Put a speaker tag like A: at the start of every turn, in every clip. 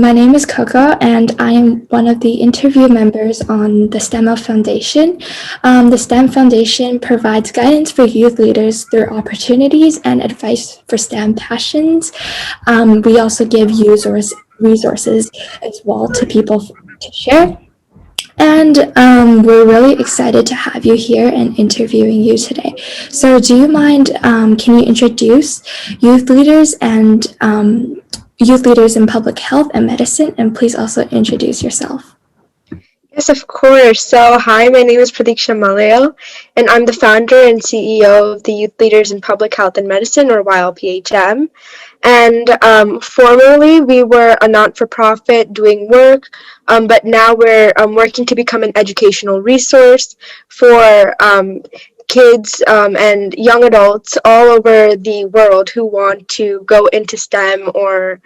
A: My name is Coco, and I am one of the interview members on the STEM Foundation. The STEM Foundation provides guidance for youth leaders through opportunities and advice for STEM passions. We also give resources as well to people to share. And we're really excited to have you here and interviewing you today. So, do you mind? Can you introduce youth leaders and youth leaders in public health and medicine, and please also introduce yourself.
B: Yes, of course. So, hi, my name is Pratiksha Malayil, and I'm the founder and CEO of the Youth Leaders in Public Health and Medicine, or YLPHM. And formerly, we were a not-for-profit doing work, but now we're working to become an educational resource for kids and young adults all over the world who want to go into STEM or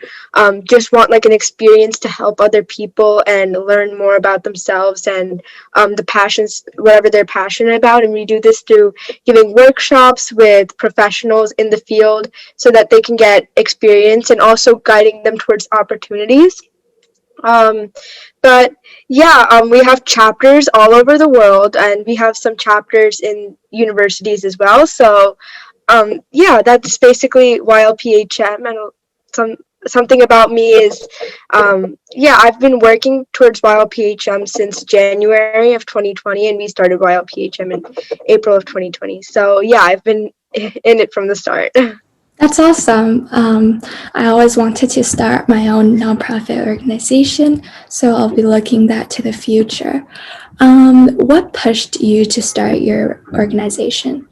B: just want like an experience to help other people and learn more about themselves and the passions, whatever they're passionate about. And we do this through giving workshops with professionals in the field so that they can get experience and also guiding them towards opportunities. But yeah, we have chapters all over the world, and we have some chapters in universities as well. So yeah, that's basically YLPHM. And something about me is yeah, I've been working towards YLPHM since January of 2020, and we started YLPHM in April of 2020. So yeah, I've been in it from the start.
A: That's awesome. I always wanted to start my own nonprofit organization, so I'll be looking that to the future. What pushed you to start your organization?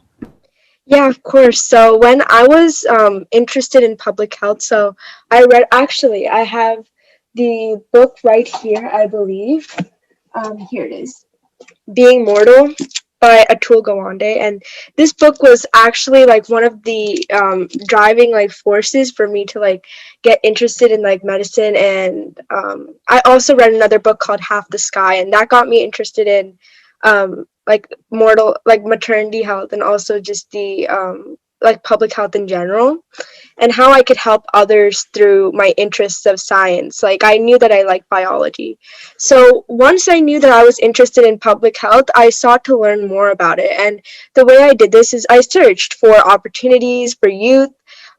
B: Yeah, of course. So when I was interested in public health, so I read, actually, I have the book right here, I believe. Here it is, Being Mortal by Atul Gawande. And this book was actually like one of the driving like forces for me to like get interested in like medicine. And I also read another book called Half the Sky, and that got me interested in like maternity health and also just the like public health in general and how I could help others through my interests of science. Like I knew that I liked biology. So once I knew that I was interested in public health, I sought to learn more about it. And the way I did this is I searched for opportunities for youth.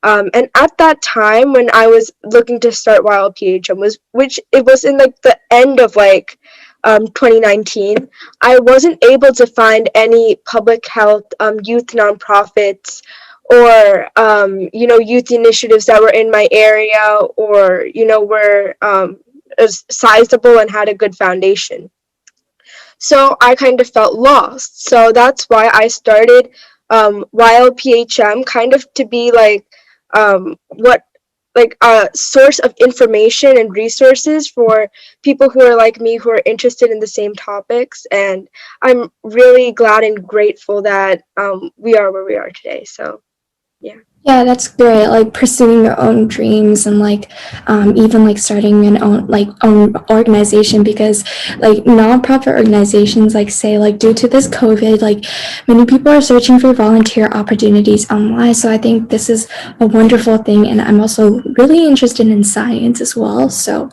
B: And at that time when I was looking to start YLPHM which it was in like the end of like 2019, I wasn't able to find any public health youth nonprofits or youth initiatives that were in my area or were sizable and had a good foundation. So I kind of felt lost. So that's why I started YLPHM, kind of to be like what like a source of information and resources for people who are like me, who are interested in the same topics. And I'm really glad and grateful that we are where we are today. So yeah.
A: Yeah, that's great. Like pursuing your own dreams and like even like starting an own organization, because like nonprofit organizations like say like due to this COVID, like many people are searching for volunteer opportunities online. So I think this is a wonderful thing, and I'm also really interested in science as well. So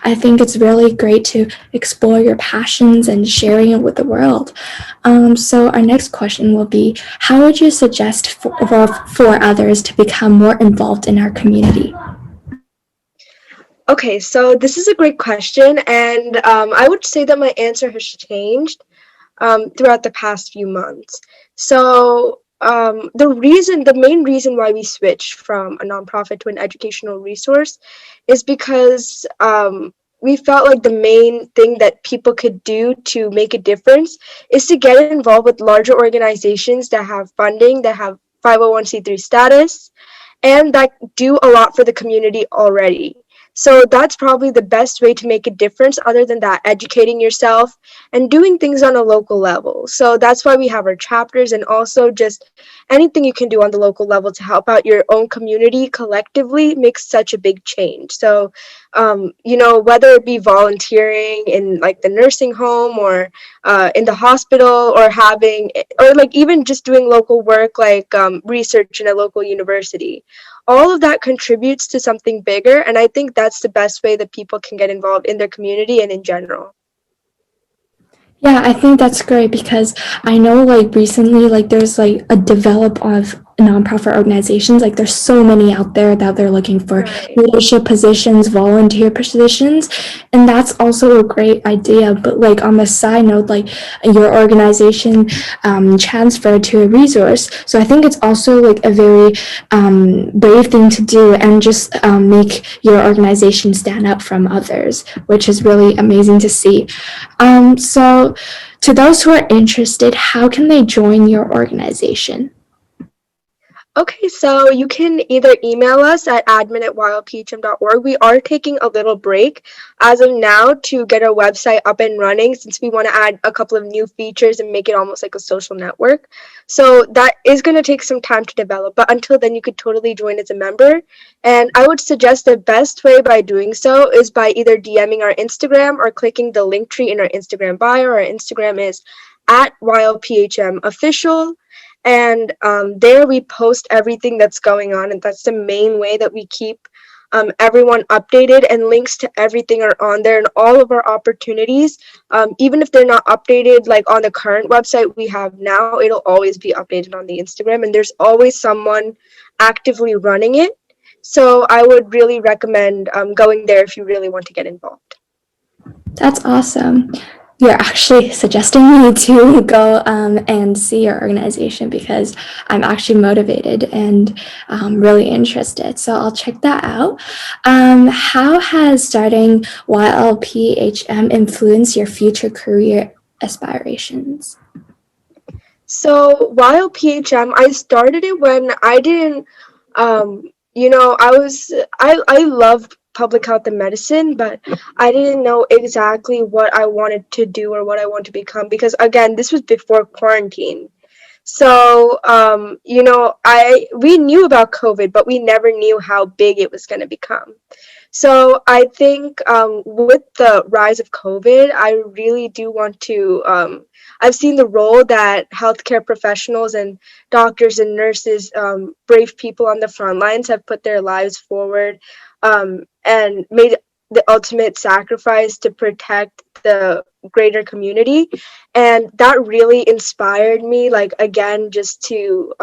A: I think it's really great to explore your passions and sharing it with the world. So our next question will be, how would you suggest for others to become more involved in our community?
B: Okay, so this is a great question, and I would say that my answer has changed throughout the past few months. So the main reason why we switched from a nonprofit to an educational resource is because we felt like the main thing that people could do to make a difference is to get involved with larger organizations that have funding, that have 501c3 status, and that do a lot for the community already. So that's probably the best way to make a difference. Other than that, educating yourself and doing things on a local level. So that's why we have our chapters, and also just anything you can do on the local level to help out your own community collectively makes such a big change. So whether it be volunteering in like the nursing home, or in the hospital, or like even just doing local work, like research in a local university, all of that contributes to something bigger. And I think that's the best way that people can get involved in their community and in general.
A: Yeah, I think that's great because I know like recently like there's like a develop of nonprofit organizations. Like there's so many out there that they're looking for
B: Right.
A: leadership positions, volunteer positions, and that's also a great idea. But like on the side note, like your organization transferred to a resource, so I think it's also like a very brave thing to do and just make your organization stand up from others, which is really amazing to see. So, to those who are interested, how can they join your organization?
B: Okay, so you can either email us at admin@ylphm.org. We are taking a little break as of now to get our website up and running, since we want to add a couple of new features and make it almost like a social network. So that is going to take some time to develop, but until then, you could totally join as a member. And I would suggest the best way by doing so is by either DMing our Instagram or clicking the link tree in our Instagram bio. Our Instagram is at @ylphm official, and there we post everything that's going on, and that's the main way that we keep everyone updated, and links to everything are on there, and all of our opportunities, even if they're not updated like on the current website we have now, it'll always be updated on the Instagram, and there's always someone actively running it. So I would really recommend going there if you really want to get involved.
A: That's awesome. You're actually suggesting me to go and see your organization because I'm actually motivated and really interested. So I'll check that out. How has starting YLPHM influenced your future career aspirations?
B: So while PHM, I started it when I didn't, I loved public health and medicine, but I didn't know exactly what I wanted to do or what I want to become, because again, this was before quarantine. So, we knew about COVID, but we never knew how big it was going to become. So I think with the rise of COVID, I really do want to. I've seen the role that healthcare professionals and doctors and nurses, brave people on the front lines, have put their lives forward and made the ultimate sacrifice to protect the greater community. And that really inspired me, like, again, just to,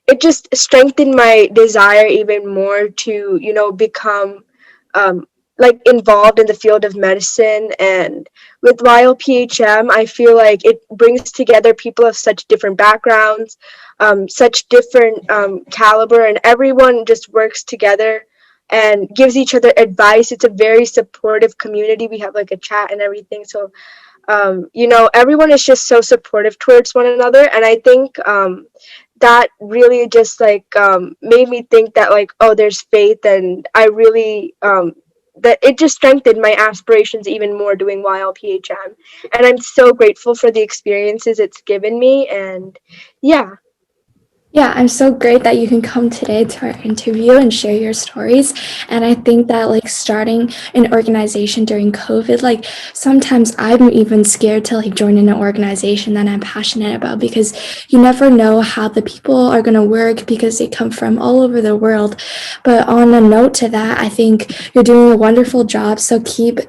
B: it just strengthened my desire even more to become um, like involved in the field of medicine. And with YLPHM, I feel like it brings together people of such different backgrounds, such different caliber, and everyone just works together and gives each other advice. It's a very supportive community. We have like a chat and everything. So everyone is just so supportive towards one another. And I think that really just like made me think that, like, oh, there's faith. And I really that it just strengthened my aspirations even more doing YLPHM. And I'm so grateful for the experiences it's given me. And yeah.
A: Yeah, I'm so great that you can come today to our interview and share your stories. And I think that like starting an organization during COVID, like sometimes I'm even scared to like join in an organization that I'm passionate about because you never know how the people are going to work because they come from all over the world. But on a note to that, I think you're doing a wonderful job. So keep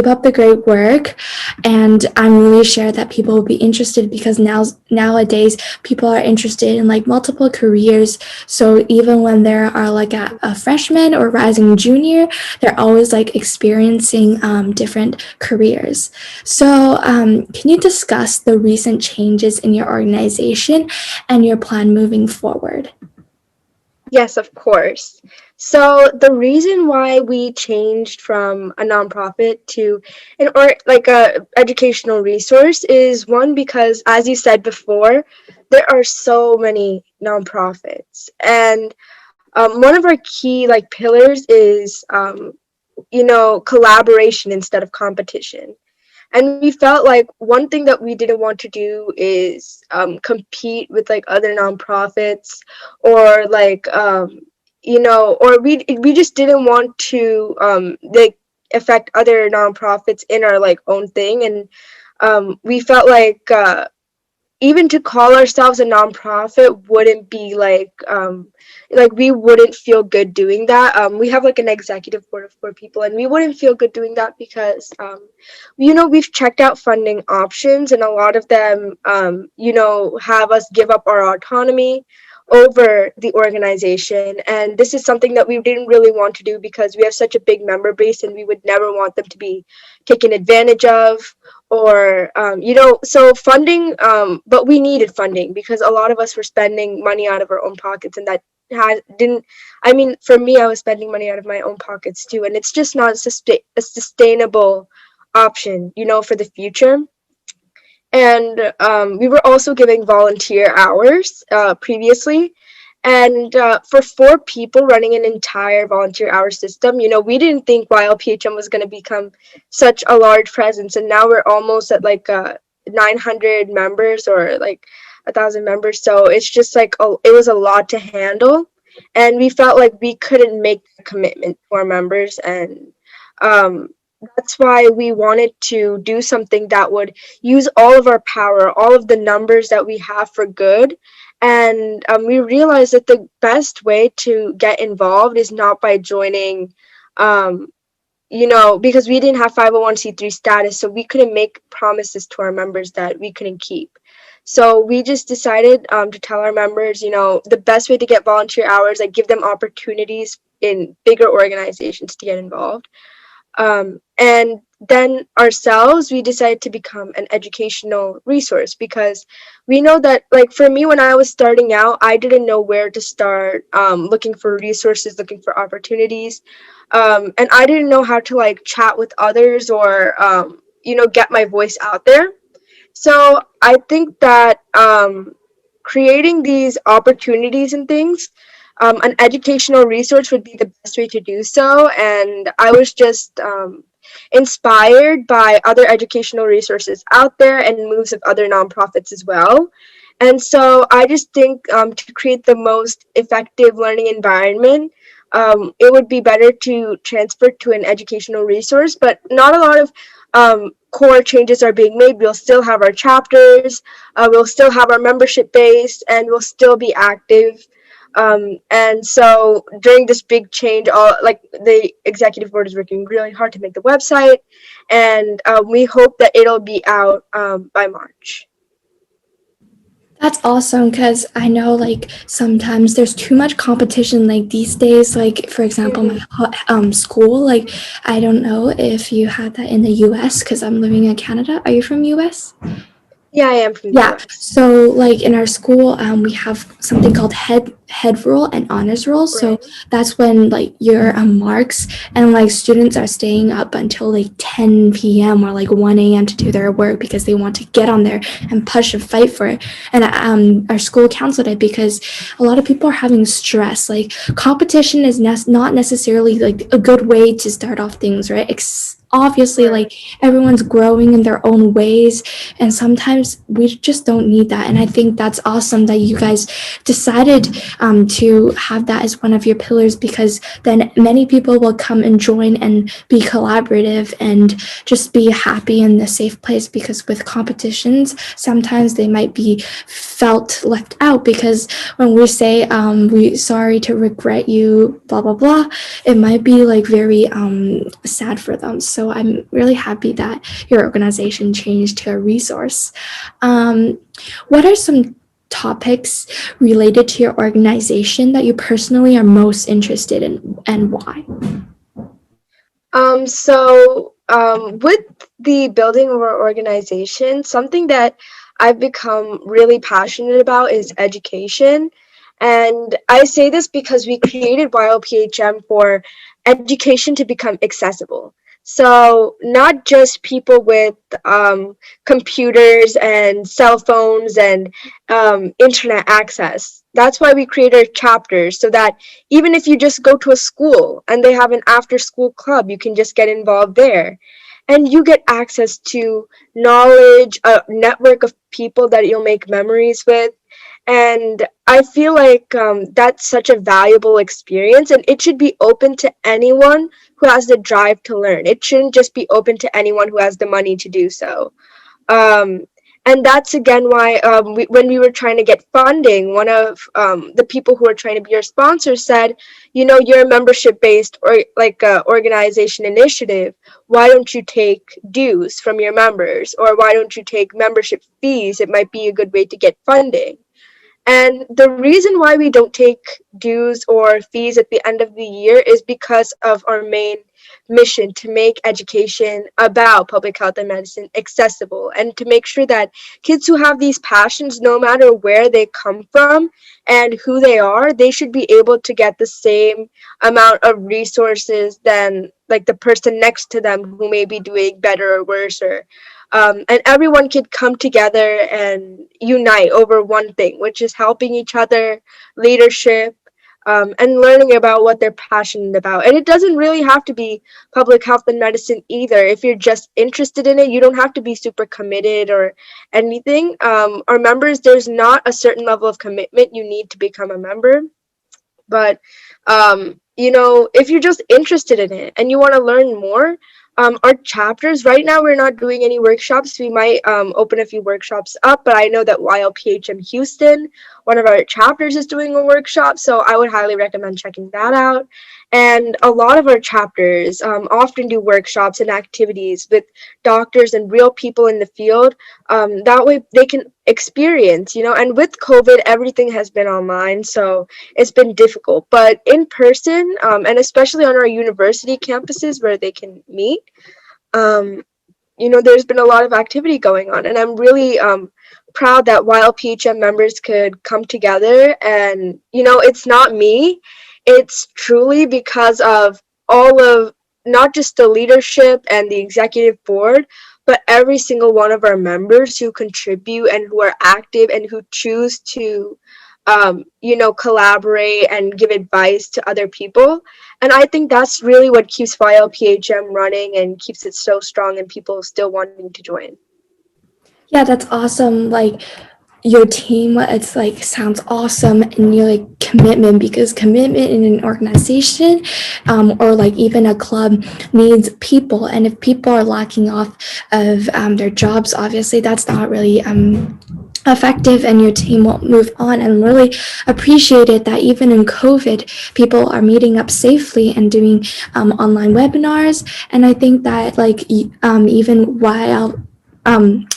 A: up the great work. And I'm really sure that people will be interested because nowadays people are interested in like multiple careers. So even when there are like a freshman or rising junior, they're always like experiencing different careers. So can you discuss the recent changes in your organization and your plan moving forward?
B: Yes, of course. So the reason why we changed from a nonprofit to an or like a educational resource is, one, because as you said before, there are so many nonprofits, and one of our key like pillars is collaboration instead of competition. And we felt like one thing that we didn't want to do is compete with like other nonprofits, or like or we just didn't want to like affect other nonprofits in our like own thing. And we felt even to call ourselves a nonprofit wouldn't be like we wouldn't feel good doing that. We have like an executive board of 4 people, and we wouldn't feel good doing that because we've checked out funding options, and a lot of them have us give up our autonomy over the organization. And this is something that we didn't really want to do because we have such a big member base, and we would never want them to be taken advantage of, or so funding, but we needed funding because a lot of us were spending money out of our own pockets, and that had didn't I mean, for me, I was spending money out of my own pockets too, and it's just not a sustainable option for the future. And we were also giving volunteer hours previously. And for 4 people running an entire volunteer hour system, we didn't think YLPHM was going to become such a large presence. And now we're almost at like 900 members, or like 1,000 members. So it's just like, it was a lot to handle. And we felt like we couldn't make the commitment to our members. And um, that's why we wanted to do something that would use all of our power, all of the numbers that we have for good. And we realized that the best way to get involved is not by joining, because we didn't have 501c3 status, so we couldn't make promises to our members that we couldn't keep. So we just decided to tell our members, the best way to get volunteer hours, like give them opportunities in bigger organizations to get involved. And then ourselves, we decided to become an educational resource, because we know that, like, for me, when I was starting out, I didn't know where to start looking for resources, looking for opportunities. And I didn't know how to like chat with others, or get my voice out there. So I think that creating these opportunities and things, an educational resource would be the best way to do so. And I was just inspired by other educational resources out there and moves of other nonprofits as well. And so I just think to create the most effective learning environment, it would be better to transfer to an educational resource. But not a lot of core changes are being made. We'll still have our chapters, we'll still have our membership base, and we'll still be active. And so during this big change, like the executive board is working really hard to make the website, and we hope that it'll be out by March.
A: That's awesome, because I know like sometimes there's too much competition like these days. Like for example, my school. Like I don't know if you had that in the U.S. because I'm living in Canada. Are you from U.S.?
B: Yeah, I am from the
A: Yeah.
B: US.
A: So like in our school, we have something called head roll and honors roll. So
B: Right.
A: that's when like your marks, and like students are staying up until like 10 p.m. or like 1 a.m. to do their work because they want to get on there and push and fight for it. And our school counseled it because a lot of people are having stress. Like competition is not necessarily like a good way to start off things, right? Obviously,
B: Right.
A: like everyone's growing in their own ways, and sometimes we just don't need that. And I think that's awesome that you guys decided to have that as one of your pillars, because then many people will come and join and be collaborative and just be happy in the safe place. Because with competitions, sometimes they might be felt left out, because when we say we sorry to regret you, blah blah blah, it might be like very sad for them. So I'm really happy that your organization changed to a resource. What are some topics related to your organization that you personally are most interested in, and why?
B: With the building of our organization, something that I've become really passionate about is education. And I say this because we created YLPHM for education to become accessible. So not just people with computers and cell phones and internet access. That's why we create our chapters, so that even if you just go to a school and they have an after school club, you can just get involved there. And you get access to knowledge, a network of people that you'll make memories with. And I feel like that's such a valuable experience, and it should be open to anyone who has the drive to learn. It shouldn't just be open to anyone who has the money to do so. Um, and that's again why when we were trying to get funding, one of the people who were trying to be our sponsors said, you know, you're a membership based or like organization initiative. Why don't you take dues from your members, or why don't you take membership fees? It might be a good way to get funding. And the reason why we don't take dues or fees at the end of the year is because of our main mission to make education about public health and medicine accessible, and to make sure that kids who have these passions, no matter where they come from and who they are, they should be able to get the same amount of resources than like the person next to them who may be doing better or worse, or and everyone could come together and unite over one thing, which is helping each other, leadership, and learning about what they're passionate about. And it doesn't really have to be public health and medicine either. If you're just interested in it, you don't have to be super committed or anything. Our members, there's not a certain level of commitment you need to become a member. But you know, if you're just interested in it and you want to learn more, our chapters right now, we're not doing any workshops. We might open a few workshops up, but I know that YLPHM Houston, one of our chapters, is doing a workshop, so I would highly recommend checking that out. And a lot of our chapters often do workshops and activities with doctors and real people in the field. That way they can experience, you know, and with COVID, everything has been online, so it's been difficult. But in person, and especially on our university campuses where they can meet, um, you know, there's been a lot of activity going on, and I'm really proud that while PHM members could come together. And you know, it's not me, it's truly because of all of, not just the leadership and the executive board, but every single one of our members who contribute and who are active and who choose to you know, collaborate and give advice to other people. And I think that's really what keeps YLPHM running and keeps it so strong and people still wanting to join.
A: Yeah, that's awesome. Like your team, it's like sounds awesome, and your like commitment, because commitment in an organization or like even a club needs people, and if people are lacking off of their jobs, obviously that's not really effective, and your team won't move on. And really appreciate it that even in COVID, people are meeting up safely and doing online webinars. And I think that like even while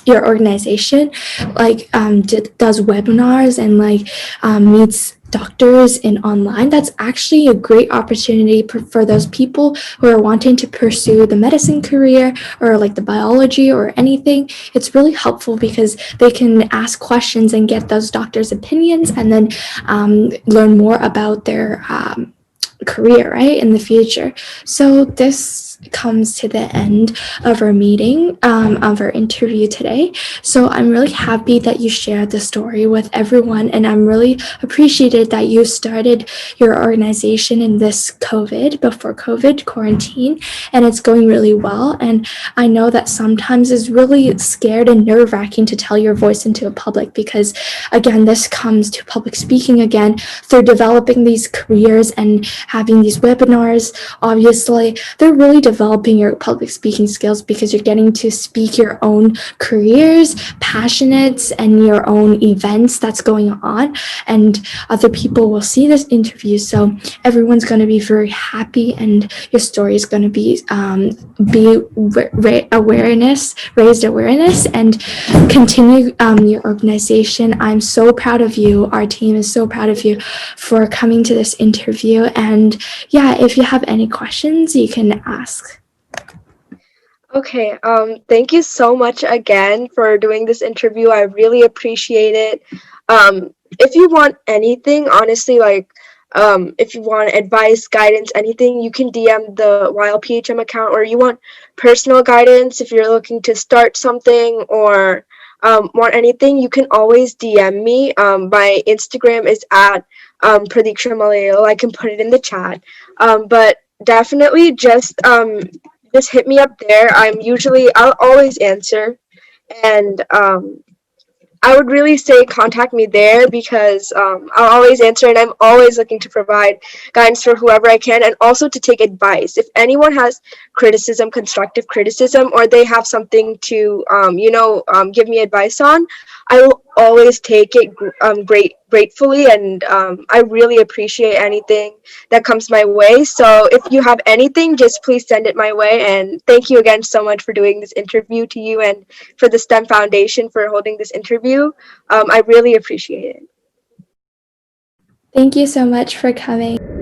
A: your organization like does webinars and like meets doctors in online, that's actually a great opportunity for those people who are wanting to pursue the medicine career or like the biology or anything. It's really helpful because they can ask questions and get those doctors' opinions, and then learn more about their career, right, in the future. So this comes to the end of our meeting, of our interview today. So I'm really happy that you shared the story with everyone, and I'm really appreciated that you started your organization in this before COVID quarantine, and it's going really well. And I know that sometimes it's really scared and nerve-wracking to tell your voice into a public, because again, this comes to public speaking again through developing these careers and having these webinars. Obviously, they're really developing your public speaking skills, because you're getting to speak your own careers, passionates, and your own events that's going on, and other people will see this interview. So everyone's going to be very happy, and your story is going to be raised awareness, and continue your organization. I'm so proud of you. Our team is so proud of you for coming to this interview. And yeah, if you have any questions, you can ask.
B: Okay, thank you so much again for doing this interview. I really appreciate it. If you want anything, honestly, like If you want advice, guidance, anything, you can DM the YLPHM account, or you want personal guidance if you're looking to start something or want anything, you can always DM me. My Instagram is at Pratiksha Malayil. I can put it in the chat. But definitely just hit me up there. I'll always answer. And I would really say contact me there, because I'll always answer, and I'm always looking to provide guidance for whoever I can, and also to take advice. If anyone has criticism, constructive criticism, or they have something to, give me advice on, I will always take it gratefully, and I really appreciate anything that comes my way. So if you have anything, just please send it my way. And thank you again so much for doing this interview, to you and for the STEM Foundation for holding this interview. I really appreciate it.
A: Thank you so much for coming.